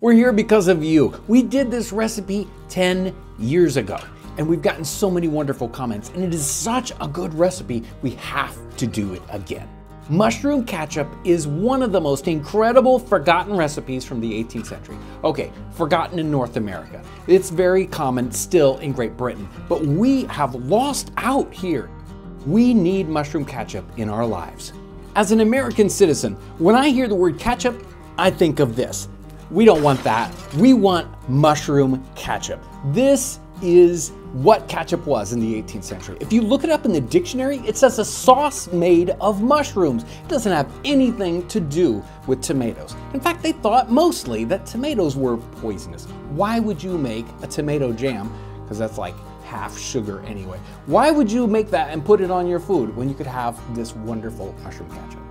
We're here because of you. We did this recipe 10 years ago, and we've gotten so many wonderful comments, and it is such a good recipe, we have to do it again. Mushroom ketchup is one of the most incredible forgotten recipes from the 18th century. Okay, forgotten in North America. It's very common still in Great Britain, but we have lost out here. We need mushroom ketchup in our lives. As an American citizen, when I hear the word ketchup, I think of this. We don't want that. We want mushroom ketchup. This is what ketchup was in the 18th century. If you look it up in the dictionary, it says a sauce made of mushrooms. It doesn't have anything to do with tomatoes. In fact, they thought mostly that tomatoes were poisonous. Why would you make a tomato jam? Because that's like half sugar anyway. Why would you make that and put it on your food when you could have this wonderful mushroom ketchup?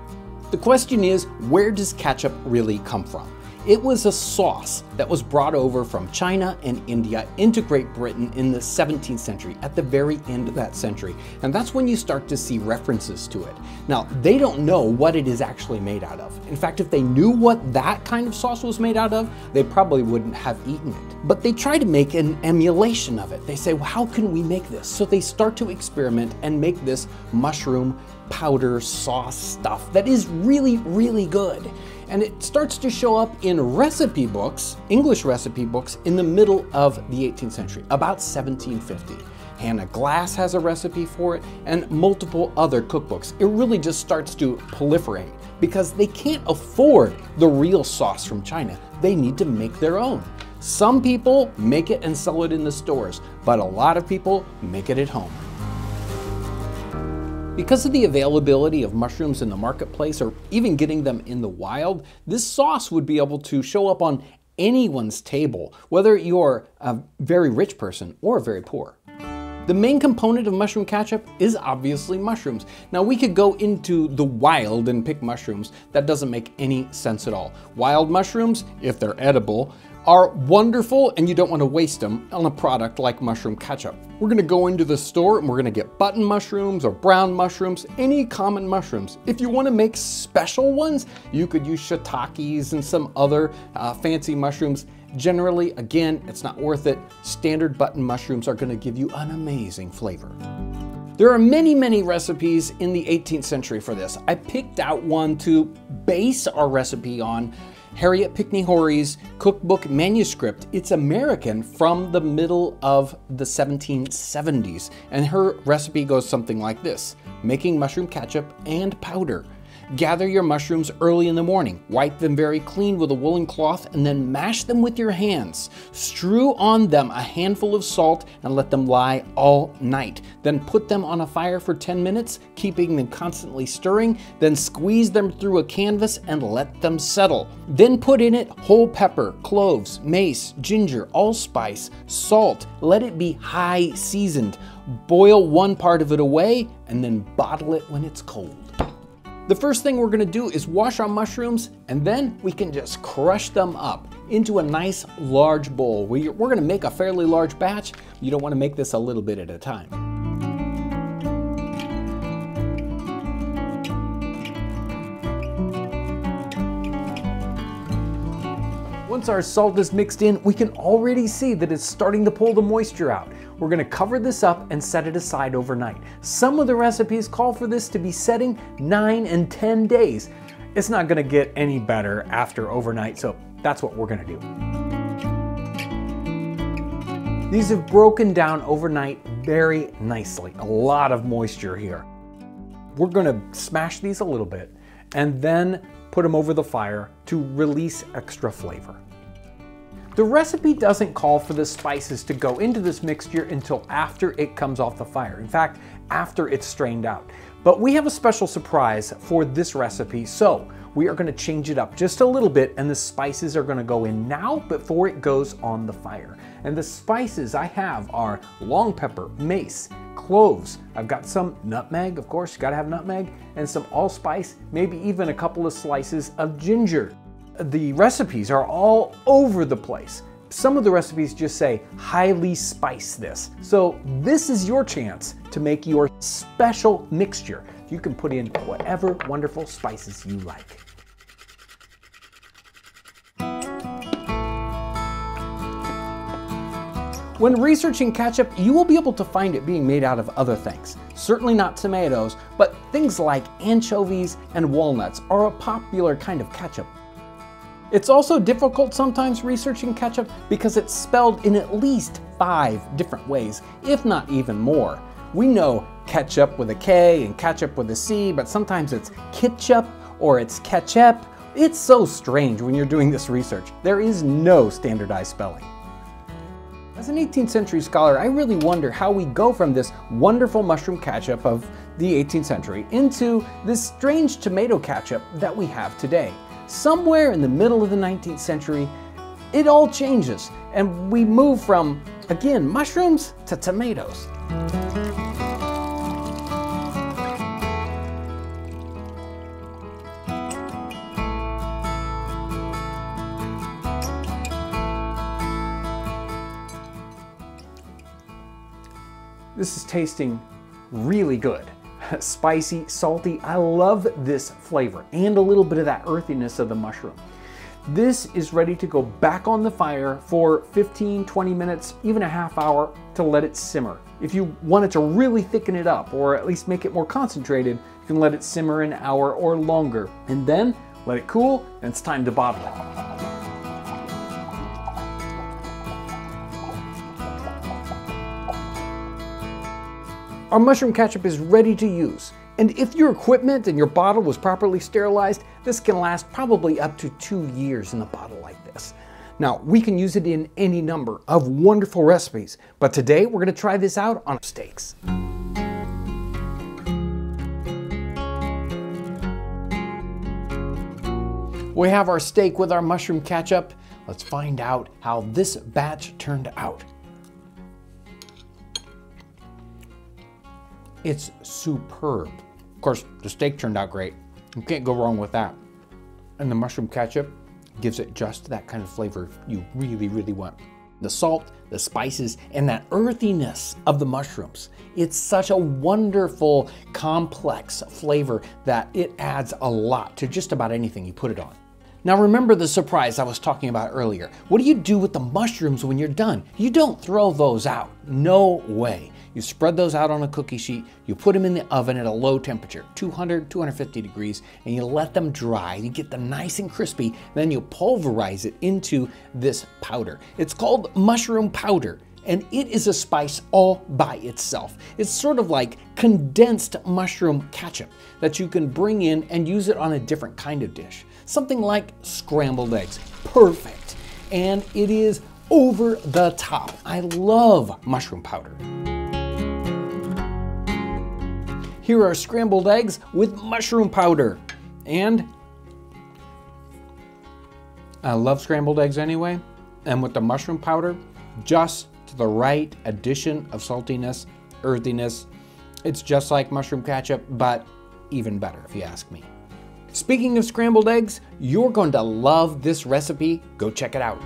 The question is, where does ketchup really come from? It was a sauce that was brought over from China and India into Great Britain in the 17th century, at the very end of that century. And that's when you start to see references to it. Now, they don't know what it is actually made out of. In fact, if they knew what that kind of sauce was made out of, they probably wouldn't have eaten it. But they try to make an emulation of it. They say, well, how can we make this? So they start to experiment and make this mushroom powder sauce stuff that is really, really good. And it starts to show up in recipe books, English recipe books, in the middle of the 18th century, about 1750. Hannah Glass has a recipe for it, and multiple other cookbooks. It really just starts to proliferate because they can't afford the real sauce from China. They need to make their own. Some people make it and sell it in the stores, but a lot of people make it at home. Because of the availability of mushrooms in the marketplace, or even getting them in the wild, this sauce would be able to show up on anyone's table, whether you're a very rich person or very poor. The main component of mushroom ketchup is obviously mushrooms. Now, we could go into the wild and pick mushrooms. That doesn't make any sense at all. Wild mushrooms, if they're edible, are wonderful, and you don't want to waste them on a product like mushroom ketchup. We're going to go into the store and we're going to get button mushrooms or brown mushrooms, any common mushrooms. If you want to make special ones, you could use shiitakes and some other fancy mushrooms. Generally, again, it's not worth it. Standard button mushrooms are going to give you an amazing flavor. There are many, many recipes in the 18th century for this. I picked out one to base our recipe on. Harriet Pinckney Horry's cookbook manuscript. It's American from the middle of the 1770s. And her recipe goes something like this: making mushroom ketchup and powder. Gather your mushrooms early in the morning. Wipe them very clean with a woolen cloth and then mash them with your hands. Strew on them a handful of salt and let them lie all night. Then put them on a fire for 10 minutes, keeping them constantly stirring. Then squeeze them through a canvas and let them settle. Then put in it whole pepper, cloves, mace, ginger, allspice, salt. Let it be high seasoned. Boil one part of it away and then bottle it when it's cold. The first thing we're going to do is wash our mushrooms, and then we can just crush them up into a nice large bowl. We're going to make a fairly large batch. You don't want to make this a little bit at a time. Once our salt is mixed in, we can already see that it's starting to pull the moisture out. We're going to cover this up and set it aside overnight. Some of the recipes call for this to be setting 9 and 10 days. It's not going to get any better after overnight, so that's what we're going to do. These have broken down overnight very nicely. A lot of moisture here. We're going to smash these a little bit and then put them over the fire to release extra flavor. The recipe doesn't call for the spices to go into this mixture until after it comes off the fire. In fact, after it's strained out. But we have a special surprise for this recipe, so we are going to change it up just a little bit, and the spices are going to go in now before it goes on the fire. And the spices I have are long pepper, mace, cloves. I've got some nutmeg, of course, you gotta have nutmeg, and some allspice, maybe even a couple of slices of ginger. The recipes are all over the place. Some of the recipes just say, highly spice this. So this is your chance to make your special mixture. You can put in whatever wonderful spices you like. When researching ketchup, you will be able to find it being made out of other things. Certainly not tomatoes, but things like anchovies and walnuts are a popular kind of ketchup. It's also difficult sometimes researching ketchup because it's spelled in at least 5 different ways, if not even more. We know ketchup with a K and ketchup with a C, but sometimes it's ketchup or it's ketchup. It's so strange when you're doing this research. There is no standardized spelling. As an 18th century scholar, I really wonder how we go from this wonderful mushroom ketchup of the 18th century into this strange tomato ketchup that we have today. Somewhere in the middle of the 19th century, it all changes and we move from, again, mushrooms to tomatoes. This is tasting really good. Spicy, salty. I love this flavor and a little bit of that earthiness of the mushroom. This is ready to go back on the fire for 15, 20 minutes, even a half hour to let it simmer. If you wanted to really thicken it up or at least make it more concentrated, you can let it simmer an hour or longer and then let it cool and it's time to bottle it. Our mushroom ketchup is ready to use, and if your equipment and your bottle was properly sterilized, this can last probably up to 2 years in a bottle like this. Now, we can use it in any number of wonderful recipes, but today we're going to try this out on steaks. We have our steak with our mushroom ketchup. Let's find out how this batch turned out. It's superb. Of course, the steak turned out great. You can't go wrong with that. And the mushroom ketchup gives it just that kind of flavor you really, really want. The salt, the spices, and that earthiness of the mushrooms. It's such a wonderful, complex flavor that it adds a lot to just about anything you put it on. Now remember the surprise I was talking about earlier. What do you do with the mushrooms when you're done? You don't throw those out. No way. You spread those out on a cookie sheet, you put them in the oven at a low temperature, 200, 250 degrees, and you let them dry. You get them nice and crispy, then you pulverize it into this powder. It's called mushroom powder, and it is a spice all by itself. It's sort of like condensed mushroom ketchup that you can bring in and use it on a different kind of dish. Something like scrambled eggs. Perfect. And it is over the top. I love mushroom powder. Here are scrambled eggs with mushroom powder. And I love scrambled eggs anyway. And with the mushroom powder, just to the right addition of saltiness, earthiness. It's just like mushroom ketchup, but even better if you ask me. Speaking of scrambled eggs, you're going to love this recipe. Go check it out.